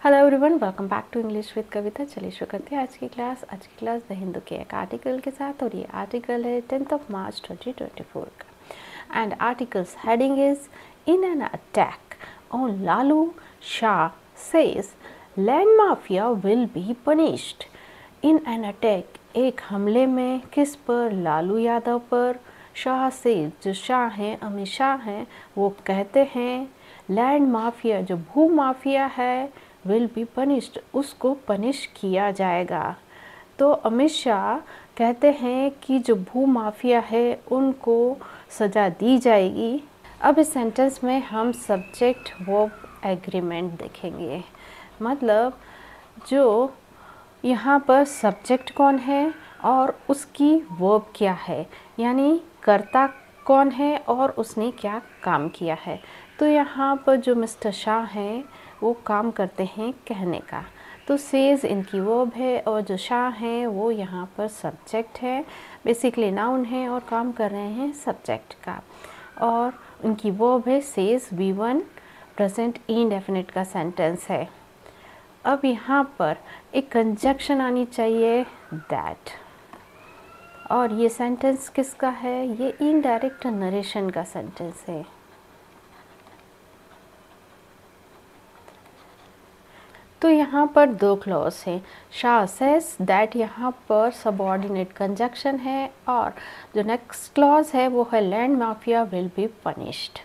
Hello everyone, welcome back to English with Kavita. चलिए शुरू करते हैं आज की क्लास द हिंदू के एक आर्टिकल के साथ। और ये आर्टिकल है 10 मार्च 2024 का। And articles heading is in an attack on Lalu Shah says land mafia will be punished. In an attack, एक हमले में किस पर? लालू यादव पर। शाह से, जो शाह हैं, अमित शाह हैं, वो कहते हैं लैंड माफिया, जो भू माफिया है, विल बी पनिश्ड, उसको पनिश किया जाएगा। तो अमित शाह कहते हैं कि जो भू माफिया है उनको सज़ा दी जाएगी। अब इस सेंटेंस में हम सब्जेक्ट वर्ब एग्रीमेंट देखेंगे। मतलब जो यहाँ पर सब्जेक्ट कौन है और उसकी वर्ब क्या है, यानी कर्ता कौन है और उसने क्या काम किया है। तो यहाँ पर जो मिस्टर शाह हैं वो काम करते हैं कहने का, तो सेज इनकी वर्ब है और जो शाह हैं वो यहाँ पर सब्जेक्ट है, बेसिकली नाउन है और काम कर रहे हैं सब्जेक्ट का। और उनकी वर्ब है सेज, V1 प्रेजेंट इंडेफिनिट का सेंटेंस है। अब यहाँ पर एक कंजक्शन आनी चाहिए दैट, और ये सेंटेंस किसका है? ये इनडायरेक्ट नरेशन का सेंटेंस है। तो यहाँ पर दो क्लॉज हैं। शाह सेज दैट यहाँ पर सबऑर्डिनेट कंजक्शन है, और जो नेक्स्ट क्लॉज है वो है land mafia will be punished.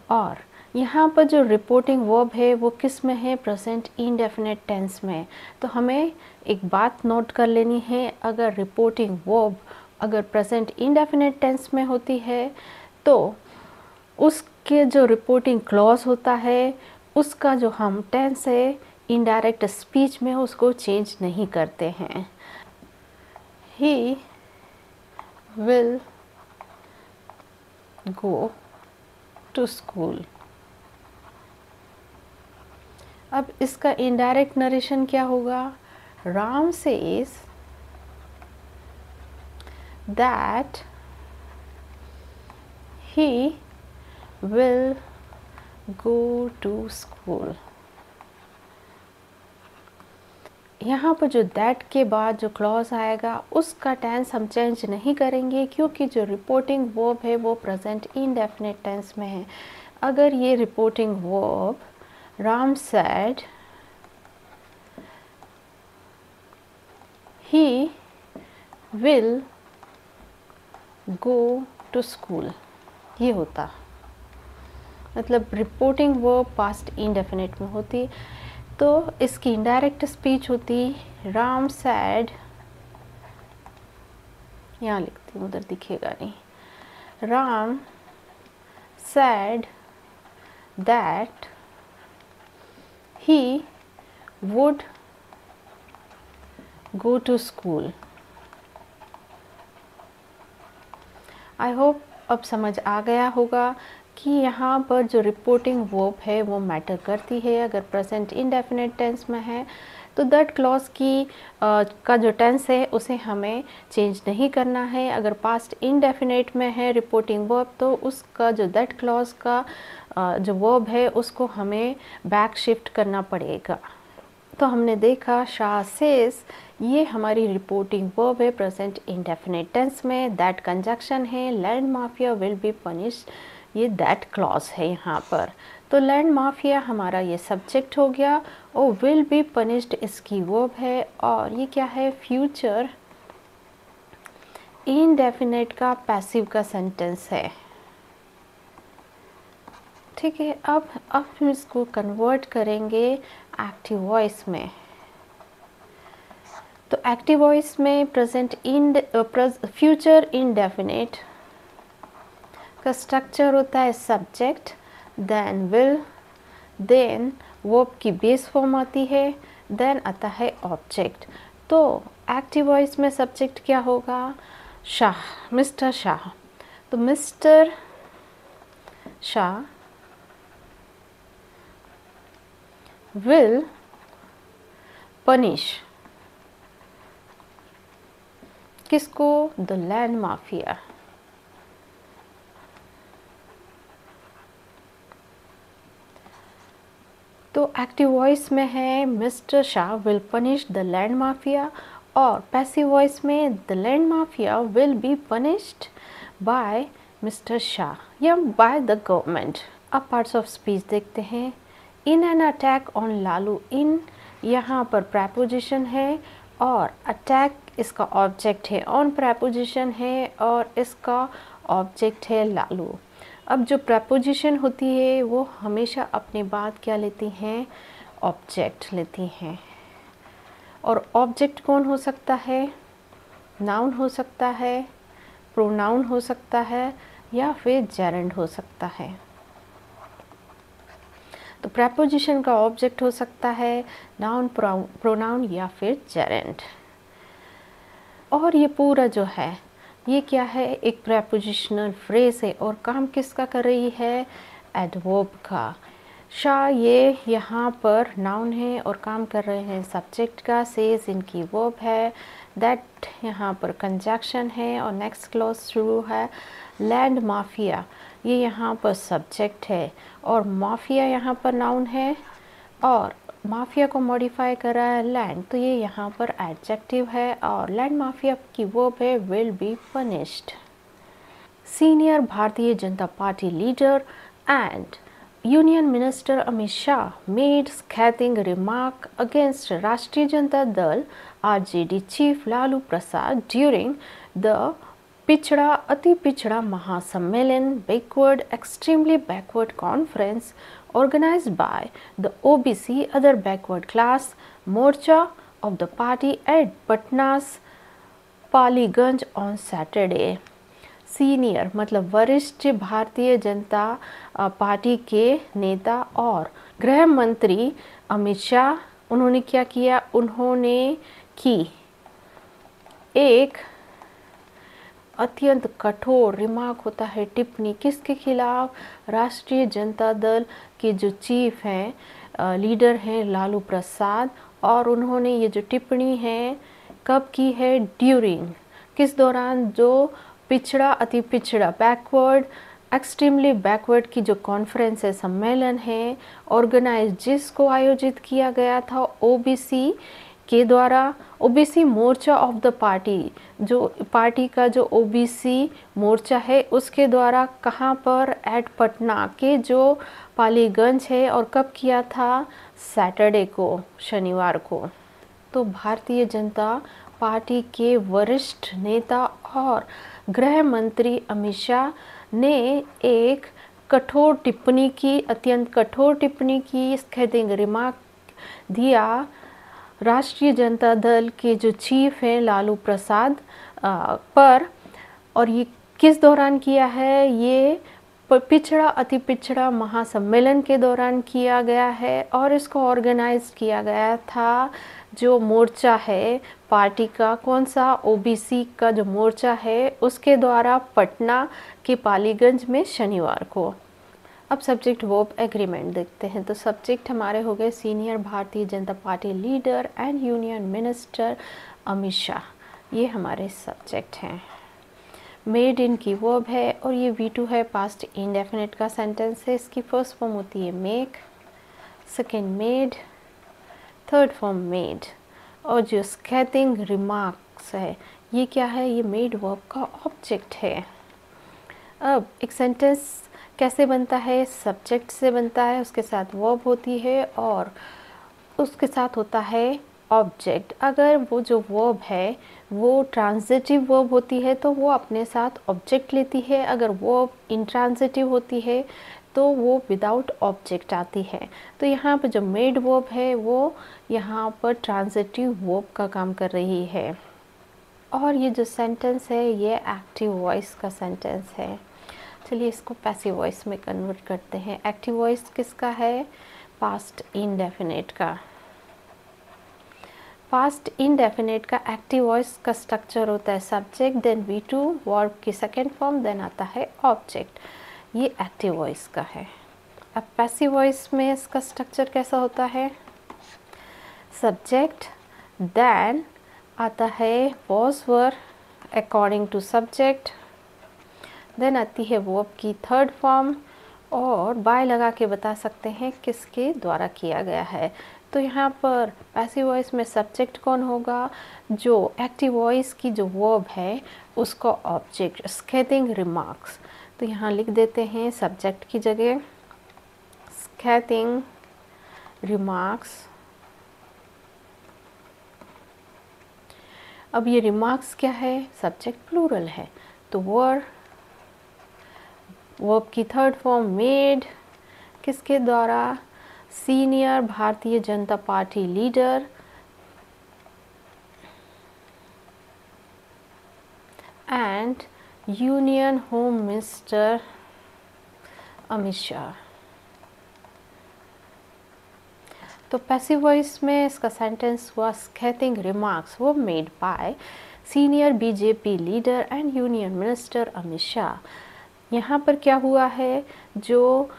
और यहाँ पर जो रिपोर्टिंग वर्ब है वो किस में है? प्रेजेंट इंडेफिनिट टेंस में। तो हमें एक बात नोट कर लेनी है, अगर रिपोर्टिंग वर्ब अगर प्रेजेंट इंडेफिनिट टेंस में होती है तो उसके जो रिपोर्टिंग क्लॉज होता है उसका जो हम टेंस है इनडायरेक्ट स्पीच में उसको चेंज नहीं करते हैं। He will go to school. अब इसका इनडायरेक्ट नरेशन क्या होगा? Ram says that he will go to school. यहाँ पर जो दैट के बाद जो क्लॉज आएगा उसका टेंस हम चेंज नहीं करेंगे, क्योंकि जो रिपोर्टिंग वर्ब है वो प्रेजेंट इंडेफिनिट टेंस में है। अगर ये reporting verb Ram said he will go to school, ये होता, मतलब रिपोर्टिंग वर्ब पास्ट इंडेफिनिट में होती, तो इसकी इनडायरेक्ट स्पीच होती राम सैड, यहाँ लिखती हूँ उधर दिखेगा नहीं, Ram said that he would go to school. I hope अब समझ आ गया होगा कि यहाँ पर जो रिपोर्टिंग वर्ब है वो मैटर करती है। अगर प्रेजेंट इंडेफिनिट टेंस में है तो दैट क्लॉज की का जो टेंस है उसे हमें चेंज नहीं करना है। अगर पास्ट इंडेफिनिट में है रिपोर्टिंग वर्ब तो उसका जो दैट क्लॉज का जो वर्ब है उसको हमें बैक शिफ्ट करना पड़ेगा। तो हमने देखा शाह सेज, ये हमारी रिपोर्टिंग वर्ब है प्रेजेंट इंडेफिनिट टेंस में, दैट कंजक्शन है, land mafia will be punished, ये दैट क्लॉज है यहाँ पर। तो लैंड माफिया हमारा ये सब्जेक्ट हो गया और विल बी पनिश्ड इसकी वर्ब है, और ये क्या है? फ्यूचर इनडेफिनिट का पैसिव का सेंटेंस है। ठीक है, अब हम इसको कन्वर्ट करेंगे एक्टिव वॉइस में। तो एक्टिव वॉइस में प्रेजेंट फ्यूचर इंडेफिनिट का स्ट्रक्चर होता है subject, then will, then verb की बेस फॉर्म आती है, देन आता है ऑब्जेक्ट। तो एक्टिव वॉइस में सब्जेक्ट क्या होगा? शाह, मिस्टर शाह। तो मिस्टर शाह विल पनिश किसको? The land mafia. तो एक्टिव वॉइस में है mister Shah will punish the land mafia, और पैसिव वॉइस में the land mafia will be punished by mister Shah या बाय द गवर्नमेंट। अब पार्ट्स ऑफ स्पीच देखते हैं। In an attack on Lalu, in यहाँ पर प्रेपोजिशन है और अटैक इसका ऑब्जेक्ट है, ऑन प्रेपोजिशन है और इसका ऑब्जेक्ट है लालू। अब जो प्रेपोजिशन होती है वो हमेशा अपने बाद क्या लेती हैं, ऑब्जेक्ट लेती हैं। और ऑब्जेक्ट कौन हो सकता है, नाउन हो सकता है, प्रोनाउन हो सकता है या फिर जेरेंड हो सकता है। तो प्रेपोजिशन का ऑब्जेक्ट हो सकता है नाउन, प्रोनाउन या फिर जेरेंड। और ये पूरा जो है ये क्या है, एक प्रेपोजिशनल फ्रेज है और काम किसका कर रही है, एडवर्ब का। शाह ये यहाँ पर नाउन है और काम कर रहे हैं सब्जेक्ट का, सेज इनकी वर्ब है, दैट यहाँ पर कंजक्शन है और नेक्स्ट क्लॉज शुरू है। लैंड माफिया ये यहाँ पर सब्जेक्ट है और माफिया यहाँ पर नाउन है और माफिया को मॉडिफाई करा है लैंड, तो ये यहाँ पर एडजेक्टिव है और लैंड माफिया की वर्ब है will be punished. Senior Bharatiya Janata party leader and union minister Amit Shah made scathing remark against राष्ट्रीय Janata Dal RJD chief Lalu Prasad during the पिछड़ा अति पिछड़ा महासम्मेलन backward extremely backward conference organized by the OBC other backward class Morcha of the party at Patna's Paliganj on Saturday। Senior मतलब वरिष्ठ Bharatiya Janata party के नेता और गृह मंत्री अमित शाह, उन्होंने क्या किया, उन्होंने की एक अत्यंत कठोर रिमार्क होता है, टिप्पणी, किसके खिलाफ, राष्ट्रीय जनता दल के जो चीफ हैं, लीडर हैं लालू प्रसाद, और उन्होंने ये जो टिप्पणी है कब की है, ड्यूरिंग, किस दौरान, जो पिछड़ा अति पिछड़ा बैकवर्ड एक्सट्रीमली बैकवर्ड की जो कॉन्फ्रेंस है, सम्मेलन है, ऑर्गेनाइज जिसको आयोजित किया गया था ओबीसी के द्वारा, OBC Morcha of the party, जो पार्टी का जो ओबीसी मोर्चा है उसके द्वारा, कहाँ पर, एट पटना के जो पालीगंज है, और कब किया था, सैटरडे को, शनिवार को। तो भारतीय जनता पार्टी के वरिष्ठ नेता और गृह मंत्री अमित शाह ने एक कठोर टिप्पणी की, अत्यंत कठोर टिप्पणी की, स्कैथिंग रिमार्क दिया राष्ट्रीय जनता दल के जो चीफ हैं लालू प्रसाद पर। और ये किस दौरान किया है, ये पिछड़ा अति पिछड़ा महासम्मेलन के दौरान किया गया है और इसको ऑर्गेनाइज किया गया था जो मोर्चा है पार्टी का, कौन सा, ओबीसी का जो मोर्चा है उसके द्वारा पटना के पालीगंज में शनिवार को। अब सब्जेक्ट वर्ब एग्रीमेंट देखते हैं। तो सब्जेक्ट हमारे हो गए senior Bharatiya Janata party leader and union minister Amit Shah, ये हमारे सब्जेक्ट हैं। मेड इन की वर्ब है और ये V2 है, पास्ट इंडेफिनिट का सेंटेंस है। इसकी फर्स्ट फॉर्म होती है make, second made, third form made. और जो स्कैथिंग रिमार्क्स है ये क्या है, ये मेड वर्ब का ऑब्जेक्ट है। अब एक सेंटेंस कैसे बनता है, सब्जेक्ट से बनता है, उसके साथ वर्ब होती है और उसके साथ होता है ऑब्जेक्ट। अगर वो जो वर्ब है वो ट्रांजिटिव वर्ब होती है तो वो अपने साथ ऑब्जेक्ट लेती है, अगर वर्ब इंट्रांजिटिव होती है तो वो विदाउट ऑब्जेक्ट आती है। तो यहाँ पर जो मेड वर्ब है वो यहाँ पर ट्रांजिटिव वर्ब का काम कर रही है। और ये जो सेंटेंस है ये एक्टिव वॉइस का सेंटेंस है। चलिए इसको पैसिव वॉइस में कन्वर्ट करते हैं। एक्टिव वॉइस किसका है, पास्ट इंडेफिनिट का। पास्ट इंडेफिनिट का एक्टिव वॉइस का स्ट्रक्चर होता है सब्जेक्ट, देन V2, वर्ब की सेकेंड फॉर्म, देन आता है ऑब्जेक्ट। ये एक्टिव वॉइस का है। अब पैसिव वॉइस में इसका स्ट्रक्चर कैसा होता है, सब्जेक्ट, देन आता है was were according to subject, then आती है वर्ब की थर्ड फॉर्म और बाय लगा के बता सकते हैं किसके द्वारा किया गया है। तो यहाँ पर पैसिव वॉइस में सब्जेक्ट कौन होगा, जो एक्टिव वॉइस की जो वर्ब है उसका ऑब्जेक्ट, स्कैथिंग रिमार्क्स। तो यहाँ लिख देते हैं सब्जेक्ट की जगह स्कैथिंग रिमार्क्स। अब ये रिमार्क्स क्या है, सब्जेक्ट प्लूरल है, तो वर्ब की थर्ड फॉर्म मेड किसके द्वारा, senior Bharatiya Janata party leader and union home minister Amit Shah. तो पैसिव वॉइस में इसका सेंटेंस हुआ स्कैथिंग रिमार्क्स वो made by senior BJP leader and union minister Amit Shah. यहाँ पर क्या हुआ है, जो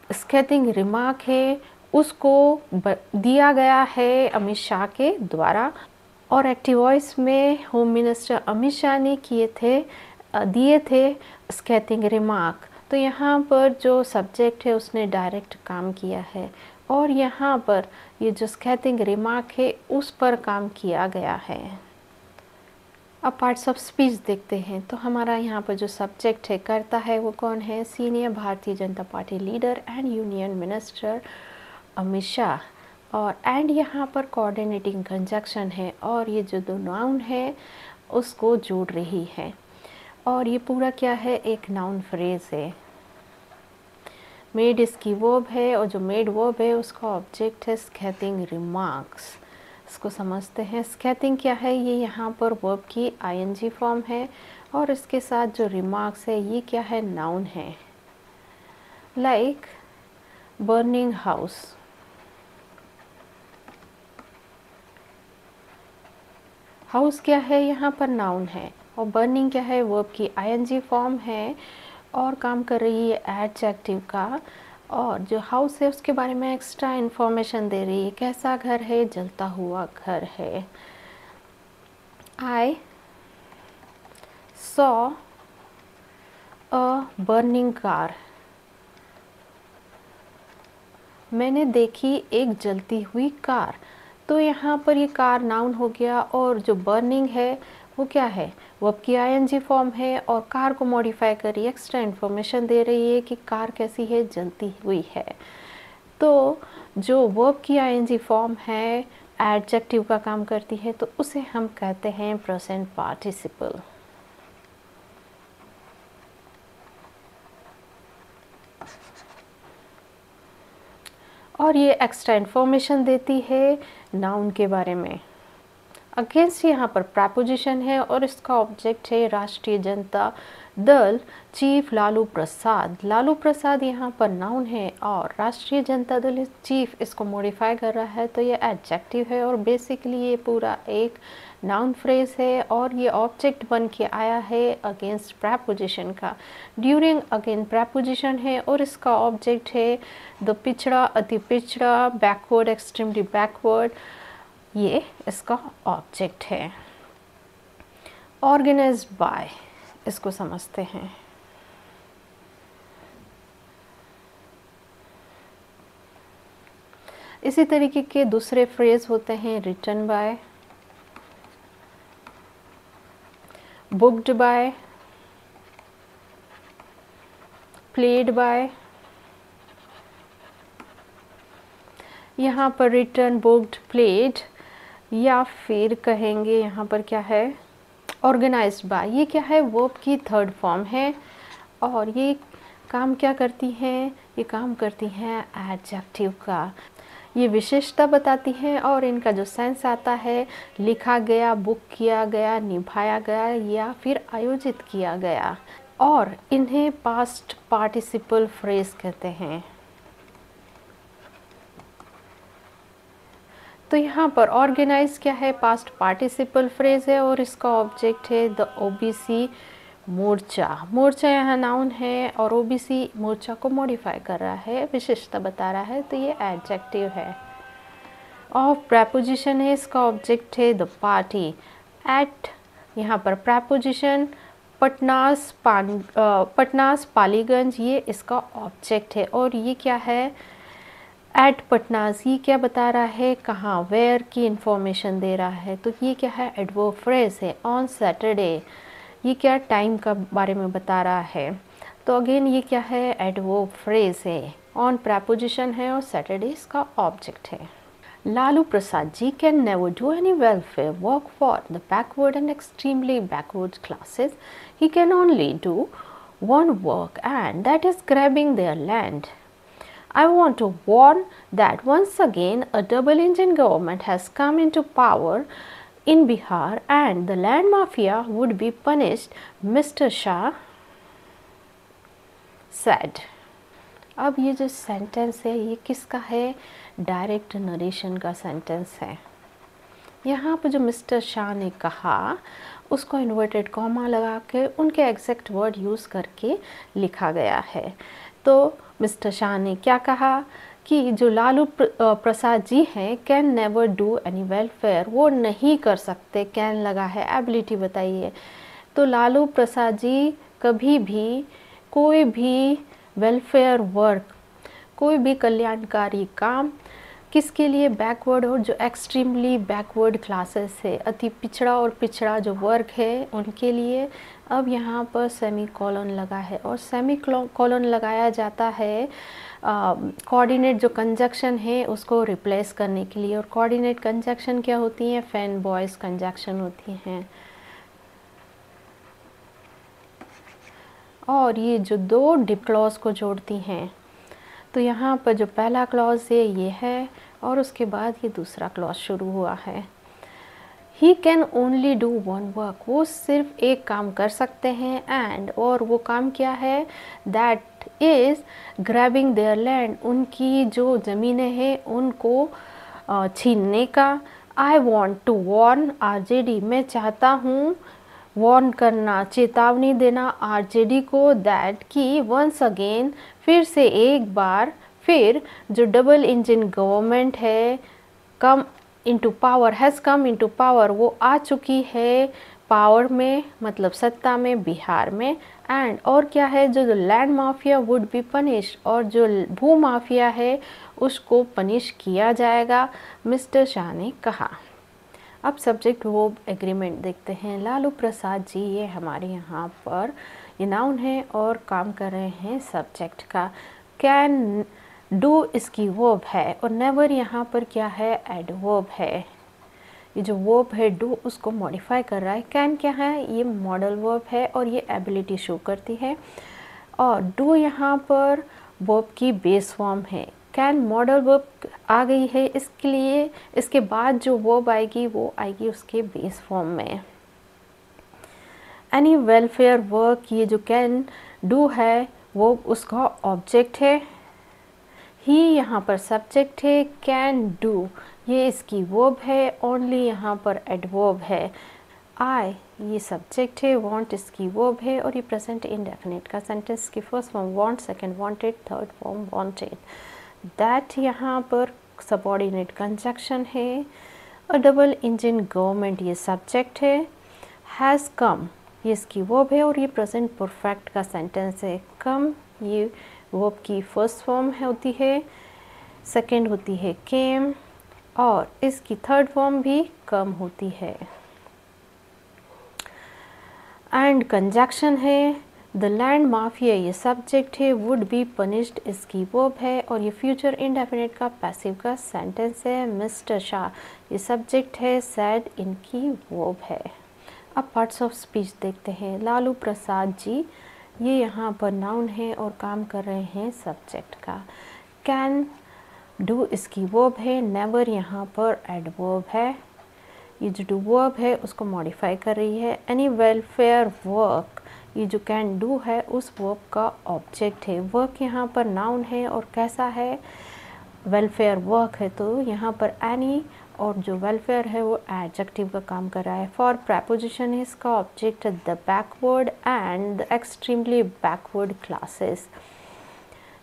स्कैथिंग रिमार्क है उसको दिया गया है अमित शाह के द्वारा, और एक्टिव वॉइस में होम मिनिस्टर अमित शाह ने दिए थे स्कैथिंग रिमार्क। तो यहाँ पर जो सब्जेक्ट है उसने डायरेक्ट काम किया है, और यहाँ पर ये जो स्कैथिंग रिमार्क है उस पर काम किया गया है। अब पार्ट्स ऑफ स्पीच देखते हैं। तो हमारा यहाँ पर जो सब्जेक्ट है करता है वो कौन है, senior Bharatiya Janata party leader and union minister Amit Shah, और एंड यहाँ पर कोऑर्डिनेटिंग कंजक्शन है, और ये जो दो नाउन है उसको जोड़ रही है, और ये पूरा क्या है, एक नाउन फ्रेज है। मेड इसकी वर्ब है, और जो मेड वर्ब है उसका ऑब्जेक्ट है स्कैथिंग रिमार्क्स। इसको समझते हैं। स्कैथिंग क्या है, ये यहाँ पर वर्ब की आईएनजी फॉर्म है, और इसके साथ जो रिमार्क्स है ये क्या है, नाउन है। लाइक बर्निंग हाउस, हाउस क्या है यहाँ पर नाउन है, और बर्निंग क्या है, वर्ब की आईएनजी फॉर्म है, और काम कर रही है एडजेक्टिव का, और जो हाउस है उसके बारे में एक्स्ट्रा इन्फॉर्मेशन दे रही है, कैसा घर है, जलता हुआ घर है। I saw a burning car, मैंने देखी एक जलती हुई कार। तो यहाँ पर ये कार नाउन हो गया, और जो बर्निंग है वो क्या है, वर्ब की आईएनजी फॉर्म है, और कार को मॉडिफाई करी एक्स्ट्रा इन्फॉर्मेशन दे रही है कि कार कैसी है, जलती हुई है। तो जो वर्ब की आईएनजी फॉर्म है एडजेक्टिव का काम करती है, तो उसे हम कहते हैं प्रेजेंट पार्टिसिपल। और ये एक्स्ट्रा इन्फॉर्मेशन देती है नाउन के बारे में। अगेंस्ट यहाँ पर प्रपोजिशन है, और इसका ऑब्जेक्ट है राष्ट्रीय जनता दल चीफ लालू प्रसाद। लालू प्रसाद यहाँ पर नाउन है, और राष्ट्रीय जनता दल चीफ इसको मॉडिफाई कर रहा है, तो ये एडजेक्टिव है, और बेसिकली ये पूरा एक नाउन फ्रेज है, और ये ऑब्जेक्ट बन के आया है अगेंस्ट प्रपोजिशन का। ड्यूरिंग अगेन प्रपोजिशन है, और इसका ऑब्जेक्ट है द पिछड़ा, अति पिछड़ा, बैकवर्ड, एक्सट्रीमली बैकवर्ड, ये इसका ऑब्जेक्ट है। ऑर्गेनाइज्ड बाय, इसको समझते हैं। इसी तरीके के दूसरे फ्रेज होते हैं written by, booked by, played by. यहाँ पर रिटन, बुक्ड, प्लेड, या फिर कहेंगे यहाँ पर क्या है, ऑर्गेनाइज्ड बाय। ये क्या है, वर्ब की थर्ड फॉर्म है, और ये काम क्या करती हैं, ये काम करती हैं एडजेक्टिव का। ये विशेषता बताती हैं, और इनका जो सेंस आता है, लिखा गया, बुक किया गया, निभाया गया, या फिर आयोजित किया गया, और इन्हें पास्ट पार्टिसिपल फ्रेज कहते हैं। तो यहाँ पर ऑर्गेनाइज क्या है, पास्ट पार्टिसिपल फ्रेज है, और इसका ऑब्जेक्ट है द ओबीसी मोर्चा। मोर्चा यहाँ नाउन है, और ओबीसी मोर्चा को मॉडिफाई कर रहा है, विशेषता बता रहा है, तो ये एडजेक्टिव है। ऑफ प्रपोजिशन है, इसका ऑब्जेक्ट है द पार्टी। एट यहाँ पर प्रपोजिशन पटनास पालीगंज, ये इसका ऑब्जेक्ट है। और ये क्या है, एट पटनास, ये क्या बता रहा है, कहाँ, वेयर की इंफॉर्मेशन दे रहा है। तो ये क्या है, एडवर्ब फ्रेज है। ऑन सैटरडे, ये क्या टाइम का बारे में बता रहा है। तो अगेन ये क्या है, एडवर्ब फ्रेज है। ऑन प्रेपोजिशन है और सैटरडे इसका ऑब्जेक्ट है। Lalu Prasad ji can never do any welfare work for the backward and extremely backward classes. He can only do one work, and that is grabbing their land. I want to warn that once again a double engine government has come into power in Bihar and the land mafia would be punished, Mr. Shah said. अब ये जो sentence है ये किसका है, direct narration का sentence है। यहाँ पर जो मिस्टर शाह ने कहा उसको इन्वर्टेड कॉमा लगा के उनके एग्जैक्ट वर्ड यूज़ करके लिखा गया है। तो मिस्टर शाह ने क्या कहा कि जो लालू प्रसाद जी हैं, can never do any welfare, वो नहीं कर सकते, कैन लगा है, एबिलिटी बताइए। तो लालू प्रसाद जी कभी भी कोई भी वेलफेयर वर्क, कोई भी कल्याणकारी काम किसके लिए, बैकवर्ड और जो एक्सट्रीमली बैकवर्ड क्लासेस है, अति पिछड़ा और पिछड़ा जो वर्क है उनके लिए। अब यहाँ पर सेमी कॉलन लगा है और सेमी कॉलन लगाया जाता है कोऑर्डिनेट जो कंजक्शन है उसको रिप्लेस करने के लिए। और कोऑर्डिनेट कंजक्शन क्या होती हैं, फैन बॉयज कंजक्शन होती हैं। और ये जो दो डिप क्लॉज को जोड़ती हैं, तो यहाँ पर जो पहला क्लॉज है ये है और उसके बाद ये दूसरा क्लॉज शुरू हुआ है। He can only do one work, वो सिर्फ एक काम कर सकते हैं। एंड, और वो काम क्या है, that is grabbing their land, उनकी जो ज़मीनें हैं उनको छीनने का। I want to warn RJD, मैं चाहता हूँ वार्न करना, चेतावनी देना आरजेडी को, दैट कि वंस अगेन, फिर से एक बार फिर जो डबल इंजन गवर्नमेंट है come into power, has come into power, वो आ चुकी है पावर में, मतलब सत्ता में बिहार में। एंड, और क्या है, जो land mafia would be punish, और जो भू माफिया है उसको पनिश किया जाएगा, मिस्टर शाह ने कहा। अब सब्जेक्ट वर्ब एग्रीमेंट देखते हैं। लालू प्रसाद जी ये हमारे यहाँ पर ये नाउन है और काम कर रहे हैं सब्जेक्ट का। कैन डू इसकी वर्ब है और नेवर यहाँ पर क्या है, एडवर्ब है। ये जो वर्ब है डू उसको मॉडिफाई कर रहा है। कैन क्या है, ये मॉडल वर्ब है और ये एबिलिटी शो करती है। और डू यहाँ पर वर्ब की बेस फॉर्म है। कैन मॉडल वर्ब आ गई है, इसके लिए इसके बाद जो वर्ब आएगी वो आएगी उसके बेस फॉर्म में। एनी वेलफेयर वर्क, ये जो कैन डू है वो उसका ऑब्जेक्ट है। ही यहाँ पर सब्जेक्ट है, कैन डू ये इसकी वर्ब है, ओनली यहाँ पर एडवर्ब है। आई ये सब्जेक्ट है, वांट इसकी वर्ब है और ये प्रेजेंट इंडेफिनिट का सेंटेंस की first form want, second wanted, third form wanted. That यहाँ पर सबऑर्डिनेट कंजक्शन है। अ डबल इंजन गवर्नमेंट ये सब्जेक्ट है। हैज़ कम ये इसकी वर्ब है और ये प्रेजेंट परफेक्ट का सेंटेंस है। कम ये वर्ब की फर्स्ट फॉर्म होती है, सेकंड होती है केम और इसकी थर्ड फॉर्म भी कम होती है। एंड कंजक्शन है। द लैंड माफिया ये सब्जेक्ट है, वुड बी पनिश्ड इसकी वर्ब है और ये फ्यूचर इंडेफिनिट का पैसिव का सेंटेंस है। मिस्टर शाह ये सब्जेक्ट है, सैड इनकी वर्ब है। अब पार्ट्स ऑफ स्पीच देखते हैं। लालू प्रसाद जी ये यहाँ पर नाउन है और काम कर रहे हैं सब्जेक्ट का। कैन डू इसकी वर्ब है, नेवर यहाँ पर एडवर्ब है। ये जो डू वर्ब है उसको मॉडिफाई कर रही है। एनी वेलफेयर वर्क ये जो कैन डू है उस वर्ब का ऑब्जेक्ट है। वर्क यहाँ पर नाउन है और कैसा है, वेलफेयर वर्क है, तो यहाँ पर एनी और जो वेलफेयर है वो एडजेक्टिव का काम कर रहा है। फॉर प्रेपोजिशन है इसका object the backward and the extremely backward classes.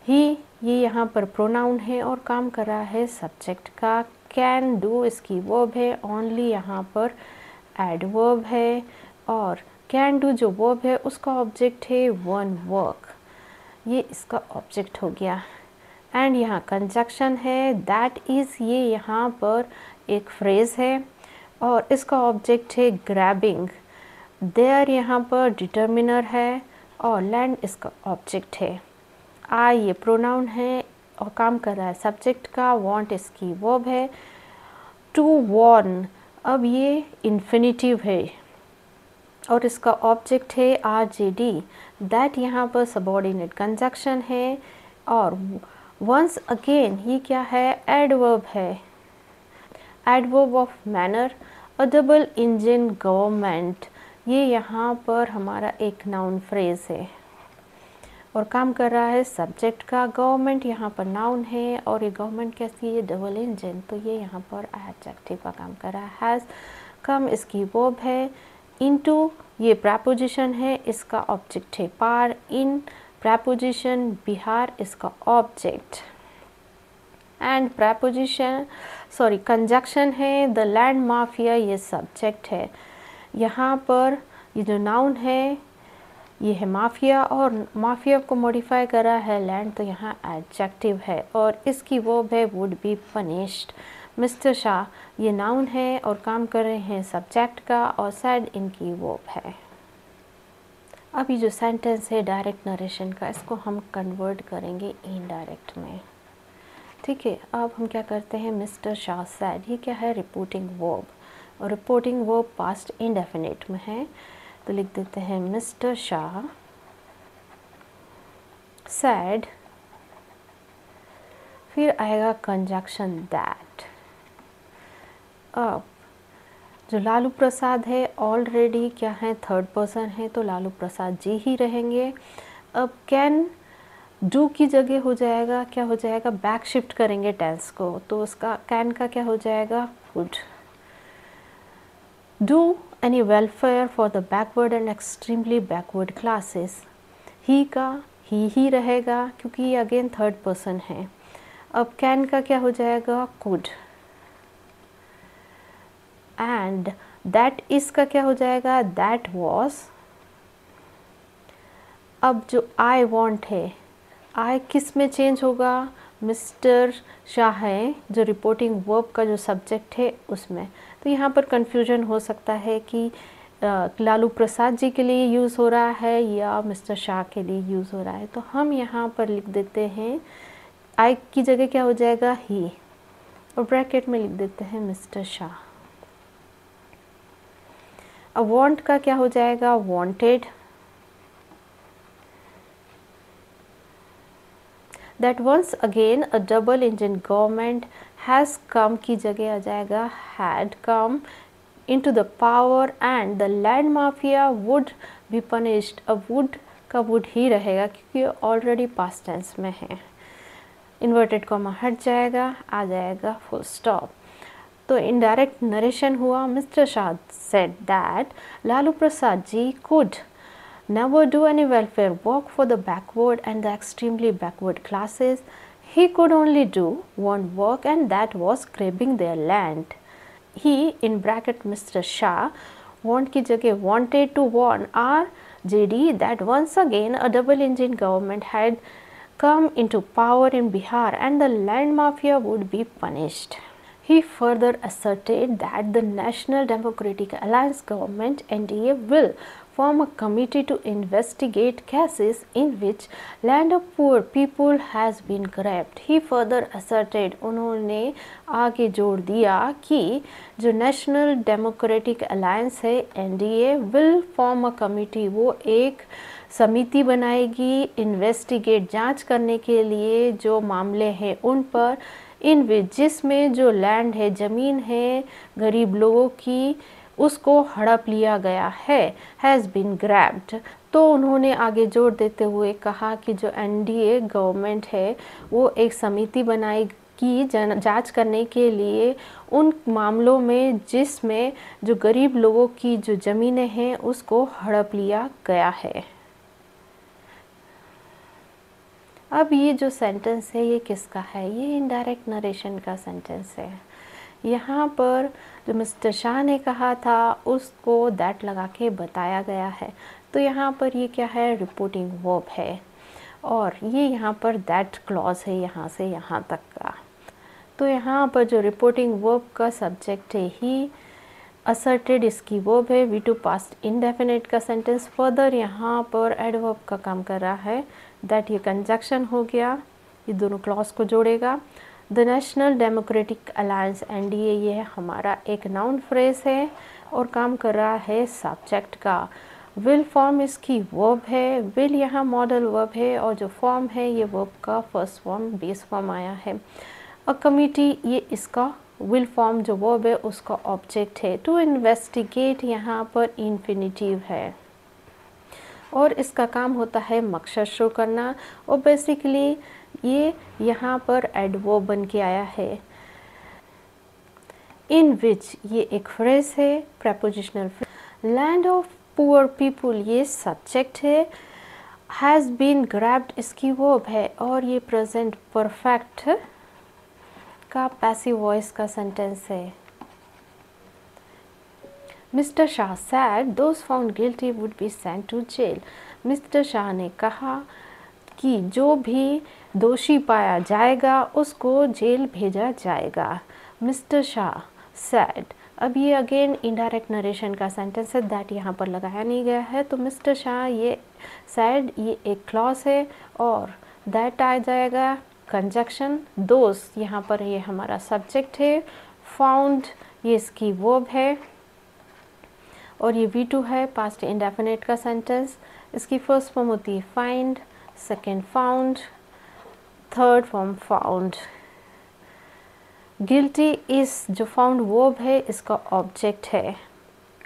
He ये यहाँ पर प्रोनाउन है और काम कर रहा है सब्जेक्ट का। कैन डू इसकी वर्ब है, ओनली यहाँ पर एडवर्ब है और कैन डू जो वर्ब है उसका ऑब्जेक्ट है वन वर्क, ये इसका ऑब्जेक्ट हो गया। एंड यहाँ कंजक्शन है दैट इज़, ये यहाँ पर एक फ्रेज़ है और इसका ऑब्जेक्ट है ग्रैबिंग। देयर यहाँ पर डिटर्मिनर है और लैंड इसका ऑब्जेक्ट है। आई ये प्रोनाउन है और काम कर रहा है सब्जेक्ट का। वांट इसकी वर्ब है। टू वॉर्न, अब ये इन्फिनिटिव है और इसका ऑब्जेक्ट है RJD। दैट यहाँ पर सबऑर्डिनेट कंजक्शन है और वंस अगेन ये क्या है, एडवर्ब है, adverb of manner. A double engine government, ये यहाँ पर हमारा एक नाउन फ्रेज है और काम कर रहा है सब्जेक्ट का। गवर्नमेंट यहाँ पर नाउन है और ये गवर्नमेंट कैसी है, डबल इंजन, तो ये यहाँ पर एडजेक्टिव का काम कर रहा है। हैज़ कम इसकी वर्ब है। इनटू ये प्रेपोजिशन है, इसका ऑब्जेक्ट है पार। इन प्रेपोजिशन बिहार, इसका ऑब्जेक्ट। एंड प्रेपोजिशन कंजक्शन है द लैंड माफिया, ये सब्जेक्ट है। यहाँ पर ये जो नाउन है ये है माफिया और माफिया को मॉडिफाई करा है लैंड, तो यहाँ एडजेक्टिव है और इसकी वर्ब है would be punished. Mister Shah ये नाउन है और काम कर रहे हैं सब्जेक्ट का और सैड इनकी वर्ब है। अब ये जो सेंटेंस है डायरेक्ट नरेशन का, इसको हम कन्वर्ट करेंगे इनडायरेक्ट में। ठीक है, अब हम क्या करते हैं, मिस्टर शाह सैड, ये क्या है, रिपोर्टिंग वर्ब और रिपोर्टिंग वर्ब पास्ट इंडेफिनिट में है, तो लिख देते हैं मिस्टर शाह सैड, फिर आएगा कंजक्शन दैट। अब जो लालू प्रसाद है ऑलरेडी क्या है, थर्ड पर्सन है, तो लालू प्रसाद जी ही रहेंगे। अब कैन डू की जगह हो जाएगा, क्या हो जाएगा, बैक शिफ्ट करेंगे टेंस को, तो उसका कैन का क्या हो जाएगा, would. Do any welfare for the backward and extremely backward classes, he का ही रहेगा क्योंकि ये अगेन थर्ड पर्सन है। अब कैन का क्या हो जाएगा, कुड। एंड दैट इज का क्या हो जाएगा, दैट वॉज। अब जो आई वॉन्ट है, आई किस में चेंज होगा, मिस्टर शाह है जो रिपोर्टिंग वर्ब का जो सब्जेक्ट है उसमें। तो यहाँ पर कंफ्यूजन हो सकता है कि लालू प्रसाद जी के लिए यूज़ हो रहा है या मिस्टर शाह के लिए यूज़ हो रहा है, तो हम यहाँ पर लिख देते हैं आई की जगह क्या हो जाएगा, ही, और ब्रैकेट में लिख देते हैं मिस्टर शाह। अब वांट का क्या हो जाएगा, wanted. That once again a double engine government has come की जगह आ जाएगा had come into the power and the land mafia would be punished। अब would का would ही रहेगा क्योंकि ऑलरेडी पास्ट टेंस में है। इन्वर्टेड कॉमा हट जाएगा, आ जाएगा फुल स्टॉप। तो इनडायरेक्ट नरेशन हुआ, mister Shah said that Lalu Prasad ji could never do any welfare work for the backward and the extremely backward classes. He could only do one work and that was grabbing their land. He in bracket Mr. Shah want की जगह wanted to warn RJD that once again a double engine government had come into power in Bihar and the land mafia would be punished. He further asserted that the National Democratic Alliance government NDA will form a committee to investigate cases in which land of poor people has been grabbed. He further asserted, उन्होंने आगे जोड़ दिया कि जो national democratic alliance है NDA will form a committee, वो एक समिति बनाएगी इन्वेस्टिगेट जांच करने के लिए जो मामले हैं उन पर, इन विच जिसमें जो लैंड है, ज़मीन है गरीब लोगों की, उसको हड़प लिया गया है, हैज़ बीन ग्रैब्ड। तो उन्होंने आगे जोर देते हुए कहा कि जो NDA गवर्नमेंट है वो एक समिति बनाएगी जांच करने के लिए उन मामलों में जिसमें जो गरीब लोगों की जो ज़मीनें हैं उसको हड़प लिया गया है। अब ये जो सेंटेंस है ये किसका है, ये इनडायरेक्ट नरेशन का सेंटेंस है। यहाँ पर जो मिस्टर शाह ने कहा था उसको दैट लगा के बताया गया है। तो यहाँ पर ये क्या है, रिपोर्टिंग वर्ब है और ये यहाँ पर दैट क्लॉज है यहाँ से यहाँ तक का। तो यहाँ पर जो रिपोर्टिंग वर्ब का सब्जेक्ट है ही असर्टेड, इसकी वर्ब है V2 पास्ट इंडेफिनिट का सेंटेंस। फर्दर यहाँ पर एडवर्ब का काम कर रहा है, दैट ये कंजक्शन हो गया, ये दोनों क्लॉज को जोड़ेगा। The national democratic alliance NDA ये हमारा एक नाउन फ्रेज है और काम कर रहा है सब्जेक्ट का। विल फॉर्म इसकी वर्ब है, विल यहाँ मॉडल वर्ब है और जो फॉर्म है ये वर्ब का फर्स्ट फॉर्म बेस फॉर्म आया है। अ कमिटी ये इसका विल फॉर्म जो वर्ब है उसका ऑब्जेक्ट है। टू इन्वेस्टिगेट यहाँ पर इन्फिनिटिव है और इसका काम होता है मकसद शो करना और बेसिकली ये यहाँ पर एडवर्ब बन के आया है। इन विच ये एक फ्रेज है, prepositional phrase. Land of poor people ये सब्जेक्ट है, हैज़ बीन ग्रैब्ड इसकी वर्ब है और ये प्रेजेंट परफेक्ट का पैसिव वॉइस का सेंटेंस है। Mister Shah said those found guilty would be sent to jail. Mister Shah ने कहा कि जो भी दोषी पाया जाएगा उसको जेल भेजा जाएगा। मिस्टर शाह सैड, अब ये अगेन इनडायरेक्ट नरेशन का सेंटेंस है, दैट यहाँ पर लगाया नहीं गया है। तो मिस्टर शाह ये सैड ये एक क्लॉज है और दैट आ जाएगा कंजक्शन। दोस्त यहाँ पर ये हमारा सब्जेक्ट है, फाउंड ये इसकी वर्ब है और ये V2 है पास्ट इंडेफिनिट का सेंटेंस। इसकी फर्स्ट फॉर्म होती है find, second found, third form found. Guilty इस जो फाउंड वर्ब है इसका ऑब्जेक्ट है।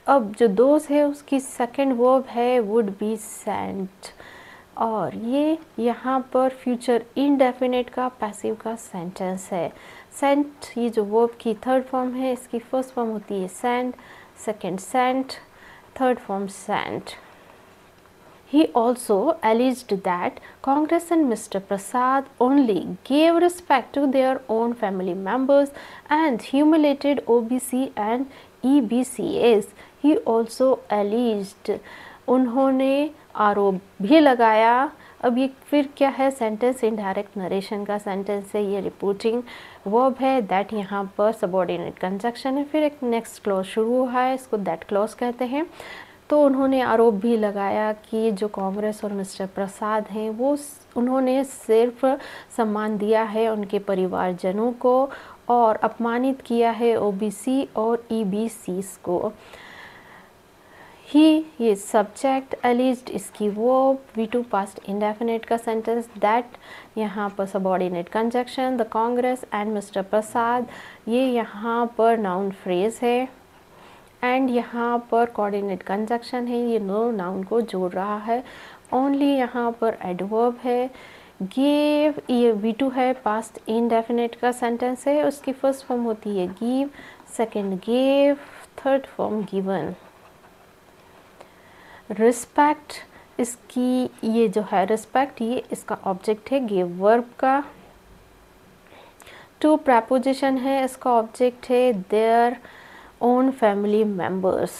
अब जो दोस्त है उसकी सेकेंड वर्ब है वुड बी सेंट और ये यहाँ पर फ्यूचर इनडेफिनिट का पैसिव का सेंटेंस है। सेंट ये जो वर्ब की थर्ड फॉर्म है, इसकी फर्स्ट फॉर्म होती है send, second sent, third form sent. He also alleged that Congress and Mr. Prasad only gave respect to their own family members and humiliated OBC and EBCs. He also alleged, उन्होंने आरोप भी लगाया। अब ये फिर क्या है, सेंटेंस इनडायरेक्ट नरेशन का सेंटेंस है, ये रिपोर्टिंग वर्ब है, दैट यहाँ पर सबऑर्डिनेट कंजक्शन है। फिर एक नेक्स्ट क्लॉज शुरू हुआ है, इसको दैट क्लॉज कहते हैं। तो उन्होंने आरोप भी लगाया कि जो कांग्रेस और मिस्टर प्रसाद हैं वो उन्होंने सिर्फ सम्मान दिया है उनके परिवारजनों को और अपमानित किया है ओबीसी और ईबीसीस को। ही ये सब्जेक्ट, एलिज्ड इसकी वर्ब, V2 पास्ट इंडेफिनिट का सेंटेंस, दैट यहाँ पर subordinate conjunction, the Congress and mister Prasad ये यहाँ पर नाउन फ्रेज है एंड यहाँ पर कोऑर्डिनेट कंजक्शन है, ये नो नाउन को जोड़ रहा है। ओनली यहाँ पर एडवर्ब है। गिव ये V2 है पास्ट इनडेफिनिट का सेंटेंस है, उसकी फर्स्ट फॉर्म होती है give, second give, third form given. Respect इसकी ये जो है रिस्पेक्ट ये इसका ऑब्जेक्ट है गिव वर्ब का। टू प्रेपोजिशन है, इसका ऑब्जेक्ट है their own family members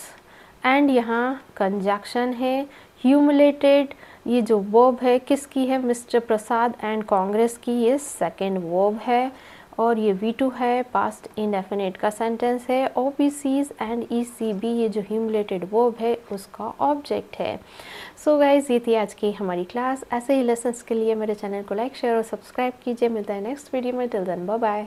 and यहाँ कंजक्शन है। ह्यूमिलेटेड ये जो वर्ब है किसकी है, मिस्टर प्रसाद एंड कांग्रेस की, ये सेकंड वर्ब है और ये V2 है पास्ट इंडेफिनिट का सेंटेंस है। OBCs एंड ECB ये जो ह्यूमिलेटेड वर्ब है उसका ऑब्जेक्ट है। सो गाइज ये थी आज की हमारी क्लास। ऐसे ही लेसन्स के लिए मेरे चैनल को लाइक शेयर और सब्सक्राइब कीजिए। मिलता है नेक्स्ट वीडियो में, टिल देन बाय बाय।